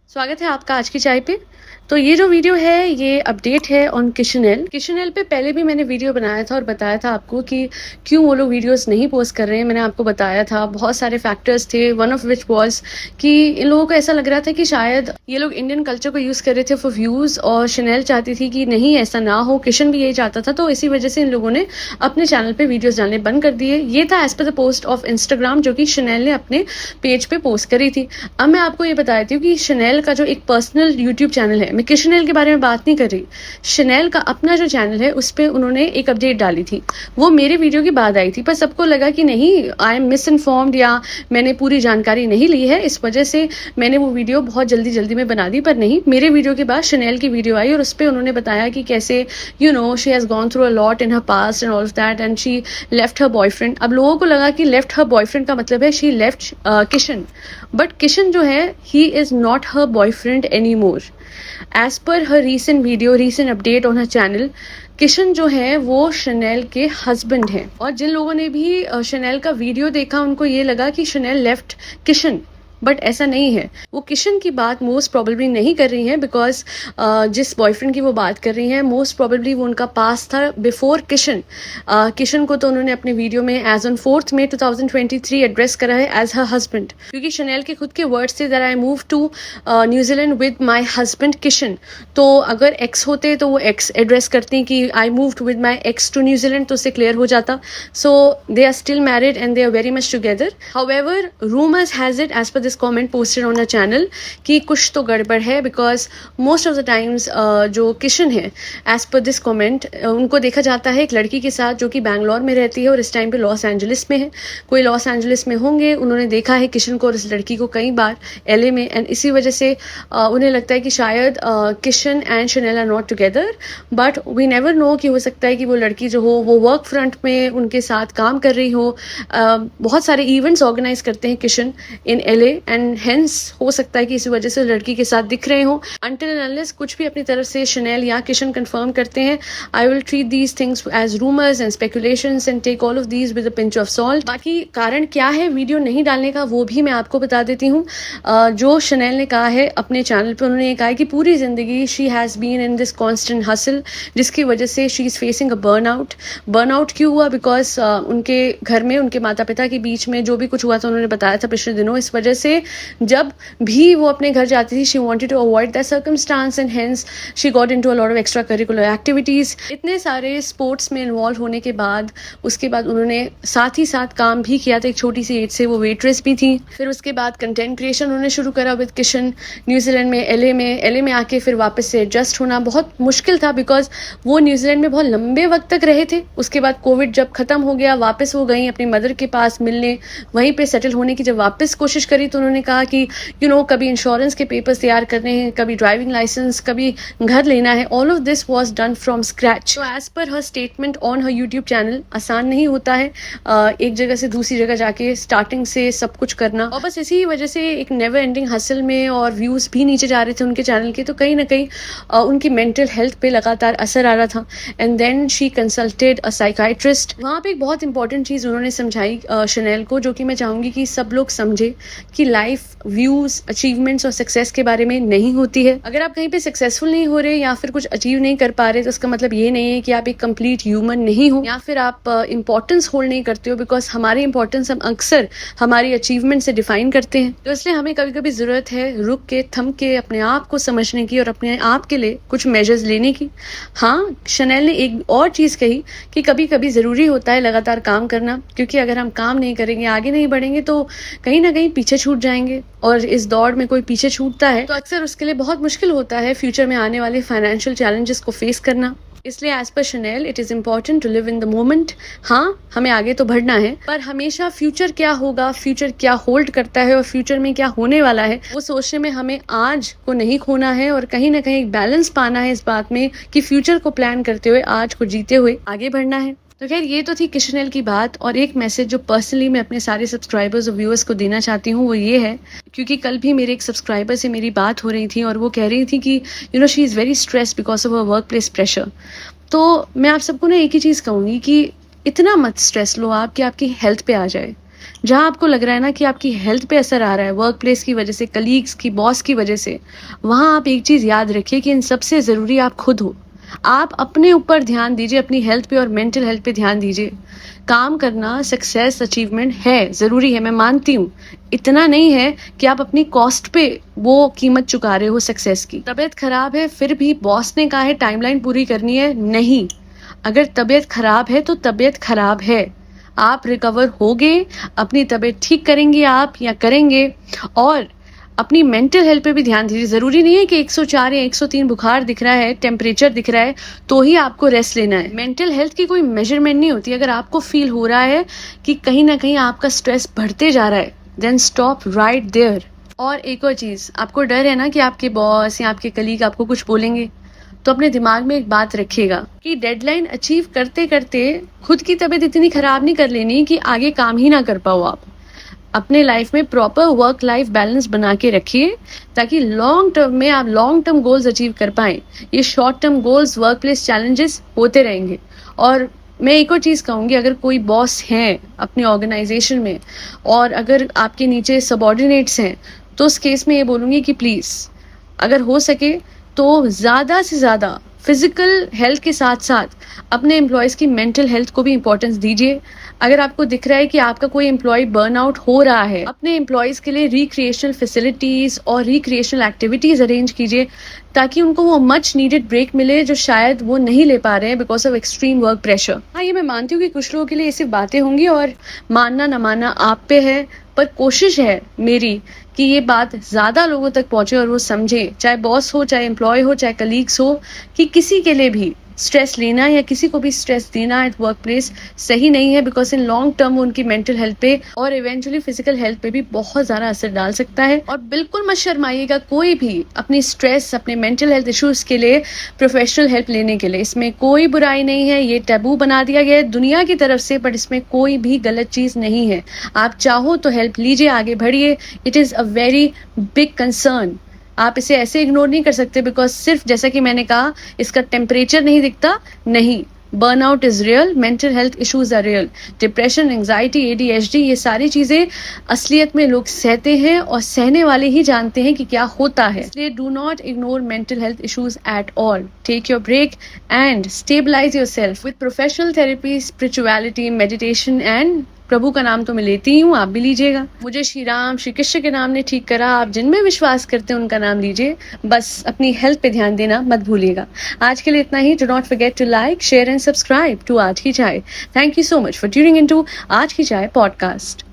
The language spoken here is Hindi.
स्वागत है आपका आज की चाय पे। तो ये जो वीडियो है ये अपडेट है ऑन किशनल। किशनल पे पहले भी मैंने वीडियो बनाया था और बताया था आपको कि क्यों वो लोग वीडियोस नहीं पोस्ट कर रहे हैं। मैंने आपको बताया था बहुत सारे फैक्टर्स थे, वन ऑफ विच वाज कि इन लोगों को ऐसा लग रहा था कि शायद ये लोग इंडियन कल्चर को यूज़ कर रहे थे फॉर व्यूज़, और शनेल चाहती थी कि नहीं ऐसा ना हो। किशन भी यही चाहता था, तो इसी वजह से इन लोगों ने अपने चैनल पे वीडियोस डालने बंद कर दिए। ये था as per the post of Instagram जो कि शनेल ने अपने पेज पे पोस्ट करी थी। अब मैं आपको ये बता देती हूँ कि शनेल का जो एक पर्सनल यूट्यूब चैनल है, मैं किशनल के बारे में बात नहीं कर रही, शनेल का अपना जो चैनल है उस पर उन्होंने एक अपडेट डाली थी। वो मेरे वीडियो के बाद आई थी, पर सबको लगा कि नहीं आई एम मिस इन्फॉर्म्ड या मैंने पूरी जानकारी नहीं ली है, इस वजह से मैंने वो वीडियो बहुत जल्दी जल्दी में बना दी। पर नहीं, मेरे वीडियो के बाद शनेल की वीडियो आई और उस पर उन्होंने बताया कि कैसे she has gone through a lot in her past and all of that and she left her boyfriend. अब लोगों को लगा कि लेफ्ट हर बॉयफ्रेंड का मतलब है she left Kishan, but Kishan जो है he is not her boyfriend any more. As per her recent video, recent update on her channel, Kishan जो है वो शनेल के हस्बैंड हैं। और जिन लोगों ने भी शनेल का वीडियो देखा उनको ये लगा कि शनेल लेफ्ट किशन, बट ऐसा नहीं है। वो किशन की बात मोस्ट प्रोबेबली नहीं कर रही हैं, बिकॉज जिस बॉयफ्रेंड की वो बात कर रही हैं मोस्ट प्रोबेबली वो उनका पास था बिफोर किशन। किशन को तो उन्होंने अपने वीडियो में एज ऑन 4 मई 2023 एड्रेस करा है एज हर हस्बैंड, क्योंकि शनेल के खुद के वर्ड्स थे that I move to New Zealand with my husband Kishan. तो अगर एक्स होते तो वो एक्स एड्रेस करती कि I moved with my ex to New Zealand, तो उससे क्लियर हो जाता। So they are still married and they are very much together. However rumours has it as per this comment posted on a channel कि कुछ तो गड़बड़ है, because most of the times जो किशन है एज पर दिस कमेंट उनको देखा जाता है एक लड़की के साथ जो कि बैंगलोर में रहती है और इस टाइम पे लॉस एंजलिस में है। कोई लॉस एंजलिस में होंगे, उन्होंने देखा है किशन को और इस लड़की को कई बार एलए में, एंड इसी वजह से उन्हें लगता है कि शायद Kishan and Chanel are not together. But we never know कि हो सकता है कि वो लड़की जो हो वो वर्क फ्रंट में उनके साथ काम कर रही हो। बहुत सारे इवेंट्स ऑर्गेनाइज करते हैं किशन इन एलए एंड हेंस हो सकता है कि इसी वजह से लड़की के साथ दिख रहे हो। अनटिल एंड अनलेस कुछ भी अपनी तरफ से शनेल या किशन कंफर्म करते हैं, I will treat these things as rumours and speculations and take all of these with a pinch of salt. बाकी कारण क्या है वीडियो नहीं डालने का वो भी मैं आपको बता देती हूँ। जो शनेल ने कहा है अपने चैनल पर, उन्होंने कहा है कि पूरी जिंदगी she has been in this constant hustle, जिसकी वजह से she is facing a burnout. Burnout क्यों हुआ? बिकॉज उनके घर में उनके माता पिता के बीच में जो भी कुछ हुआ था उन्होंने बताया था पिछले दिनों। इस वजह से जब भी वो अपने घर जाती थी she wanted to avoid that circumstance and hence she got into a lot of extra curricular activities. इतने सारे स्पोर्ट्स में इन्वॉल्व होने के बाद उसके बाद उन्होंने साथ ही साथ काम भी किया था। एक छोटी सी एज से वो वेट्रेस भी थी। फिर उसके बाद कंटेंट क्रिएशन उन्होंने शुरू करा विद किशन न्यूजीलैंड में, एलए में आके फिर वापस से एडजस्ट होना बहुत मुश्किल था, बिकॉज वो न्यूजीलैंड में बहुत लंबे वक्त तक रहे थे। उसके बाद कोविड जब खत्म हो गया वापस वो गई अपनी मदर के पास मिलने, वहीं पे सेटल होने की जब वापस कोशिश करी तो उन्होंने कहा कि कभी इंश्योरेंस के पेपर्स तैयार करने हैं, कभी ड्राइविंग लाइसेंस, कभी घर लेना है। All of this was done from scratch. तो as per her statement on her YouTube channel आसान नहीं होता है एक जगह से दूसरी जगह जाके स्टार्टिंग से सब कुछ करना, और बस इसी वजह से एक नेवर एंडिंग हसल में और व्यूज भी नीचे जा रहे थे उनके चैनल के, तो कहीं ना कहीं उनकी मेंटल हेल्थ पे लगातार असर आ रहा था। And then she consulted a psychiatrist. वहाँ पे एक बहुत इंपॉर्टेंट चीज़ उन्होंने समझाई शनेल को, जो कि मैं चाहूँगी कि सब लोग समझे कि लाइफ व्यूज, अचीवमेंट्स और सक्सेस के बारे में नहीं होती है। अगर आप कहीं पे सक्सेसफुल नहीं हो रहे या फिर कुछ अचीव नहीं कर पा रहे तो उसका मतलब ये नहीं है कि आप एक कंप्लीट ह्यूमन नहीं हो या फिर आप इंपॉर्टेंस होल्ड नहीं करते हो, बिकॉज हमारी इंपॉर्टेंस हम अक्सर हमारी अचीवमेंट से डिफाइन करते हैं। तो इसलिए हमें कभी कभी जरूरत है रुक के, थम के, अपने आप को समझने की और अपने आप के लिए कुछ मेजर्स लेने की। हाँ, शनेल ने एक और चीज कही कि कभी कभी जरूरी होता है लगातार काम करना, क्योंकि अगर हम काम नहीं करेंगे, आगे नहीं बढ़ेंगे तो कहीं ना कहीं पीछे छूट जाएंगे, और इस दौड़ में कोई पीछे छूटता है तो अक्सर उसके लिए बहुत मुश्किल होता है फ्यूचर में आने वाले फाइनेंशियल चैलेंजेस को फेस करना। इसलिए as per Chanel it is important to live in the moment. हाँ, हमें आगे तो बढ़ना है, पर हमेशा फ्यूचर क्या होगा, फ्यूचर क्या होल्ड करता है और फ्यूचर में क्या होने वाला है वो सोचने में हमें आज को नहीं खोना है, और कहीं ना कहीं एक बैलेंस पाना है इस बात में कि फ्यूचर को प्लान करते हुए आज को जीते हुए आगे बढ़ना है। तो खैर ये तो थी किशनल की बात, और एक मैसेज जो पर्सनली मैं अपने सारे सब्सक्राइबर्स और व्यूअर्स को देना चाहती हूँ वो ये है, क्योंकि कल भी मेरे एक सब्सक्राइबर से मेरी बात हो रही थी और वो कह रही थी कि she is very stress because of a work place pressure. तो मैं आप सबको ना एक ही चीज़ कहूँगी कि इतना मत स्ट्रेस लो आप कि आपकी हेल्थ पे आ जाए। जहाँ आपको लग रहा है ना कि आपकी हेल्थ पे असर आ रहा है वर्क प्लेस की वजह से, कलीग्स की, बॉस की वजह से, वहाँ आप एक चीज़ याद रखिए कि इन सबसे ज़रूरी आप खुद हो। आप अपने ऊपर ध्यान दीजिए, अपनी हेल्थ पे और मेंटल हेल्थ पे ध्यान दीजिए। काम करना सक्सेस अचीवमेंट है, ज़रूरी है, मैं मानती हूँ। इतना नहीं है कि आप अपनी कॉस्ट पे वो कीमत चुका रहे हो सक्सेस की। तबीयत खराब है फिर भी बॉस ने कहा है टाइमलाइन पूरी करनी है, नहीं। अगर तबीयत खराब है तो तबीयत खराब है, आप रिकवर होगे, अपनी तबीयत ठीक करेंगे आप या करेंगे। और अपनी मेंटल हेल्थ पे भी ध्यान दीजिए। ज़रूरी नहीं है कि 104 या 103 बुखार दिख रहा है, टेम्परेचर दिख रहा है तो ही आपको रेस्ट लेना है। मेंटल हेल्थ की कोई मेजरमेंट नहीं होती। अगर आपको फील हो रहा है कि कहीं ना कहीं आपका स्ट्रेस बढ़ते जा रहा है, देन स्टॉप राइट देयर। और एक और चीज़, आपको डर है ना कि आपके बॉस या आपके कलीग आपको कुछ बोलेंगे, तो अपने दिमाग में एक बात रखिएगा कि डेडलाइन अचीव करते करते खुद की तबीयत इतनी खराब नहीं कर लेनी कि आगे काम ही ना कर पाओ आप। अपने लाइफ में प्रॉपर वर्क लाइफ बैलेंस बना के रखिए ताकि लॉन्ग टर्म में आप लॉन्ग टर्म गोल्स अचीव कर पाएं। ये short term goals, work place challenges होते रहेंगे। और मैं एक और चीज़ कहूँगी, अगर कोई बॉस हैं अपने ऑर्गेनाइजेशन में और अगर आपके नीचे सबॉर्डिनेट्स हैं, तो उस केस में ये बोलूँगी कि प्लीज़ अगर हो सके तो ज़्यादा से ज़्यादा फिजिकल हेल्थ के साथ साथ अपने एम्प्लॉयज़ की मेंटल हेल्थ को भी इंपॉर्टेंस दीजिए। अगर आपको दिख रहा है कि आपका कोई एम्प्लॉय बर्नआउट हो रहा है, अपने एम्प्लॉयज़ के लिए रिक्रिएशनल फैसिलिटीज़ और रिक्रिएशनल एक्टिविटीज़ अरेंज कीजिए ताकि उनको वो मच नीडेड ब्रेक मिले जो शायद वो नहीं ले पा रहे हैं because of extreme work pressure. हाँ, ये मैं मानती हूँ कि कुछ लोगों के लिए ये सिर्फ बातें होंगी और मानना न मानना आप पे है, पर कोशिश है मेरी कि ये बात ज़्यादा लोगों तक पहुँचे और वो समझे, चाहे बॉस हो, चाहे एम्प्लॉय हो, चाहे कलीग्स हो, कि किसी के लिए भी स्ट्रेस लेना या किसी को भी स्ट्रेस देना एट वर्क प्लेस सही नहीं है, बिकॉज इन लॉन्ग टर्म उनकी मेंटल हेल्थ पे और इवेंचुअली फिजिकल हेल्थ पे भी बहुत ज़्यादा असर डाल सकता है। और बिल्कुल मत शर्माइएगा कोई भी अपनी स्ट्रेस, अपने मेंटल हेल्थ इश्यूज के लिए प्रोफेशनल हेल्प लेने के लिए। इसमें कोई बुराई नहीं है, ये टैबू बना दिया गया है दुनिया की तरफ से, बट इसमें कोई भी गलत चीज़ नहीं है। आप चाहो तो हेल्प लीजिए, आगे बढ़िए। It is a very big concern. आप इसे ऐसे इग्नोर नहीं कर सकते बिकॉज सिर्फ जैसा कि मैंने कहा इसका टेम्परेचर नहीं दिखता, नहीं। Burnout is real, mental health issues are real. Depression, anxiety, ADHD, ये सारी चीज़ें असलियत में लोग सहते हैं और सहने वाले ही जानते हैं कि क्या होता है। इसलिए do not ignore mental health issues at all. Take your break and stabilise yourself with professional therapy, spirituality, meditation and प्रभु का नाम तो मैं लेती ही हूँ, आप भी लीजिएगा। मुझे श्री राम, श्री कृष्ण के नाम ने ठीक करा। आप जिनमें विश्वास करते हैं उनका नाम लीजिए, बस अपनी हेल्थ पे ध्यान देना मत भूलिएगा। आज के लिए इतना ही। Do not forget to like, share and subscribe to आज की चाय। Thank you so much for tuning into आज की चाय पॉडकास्ट।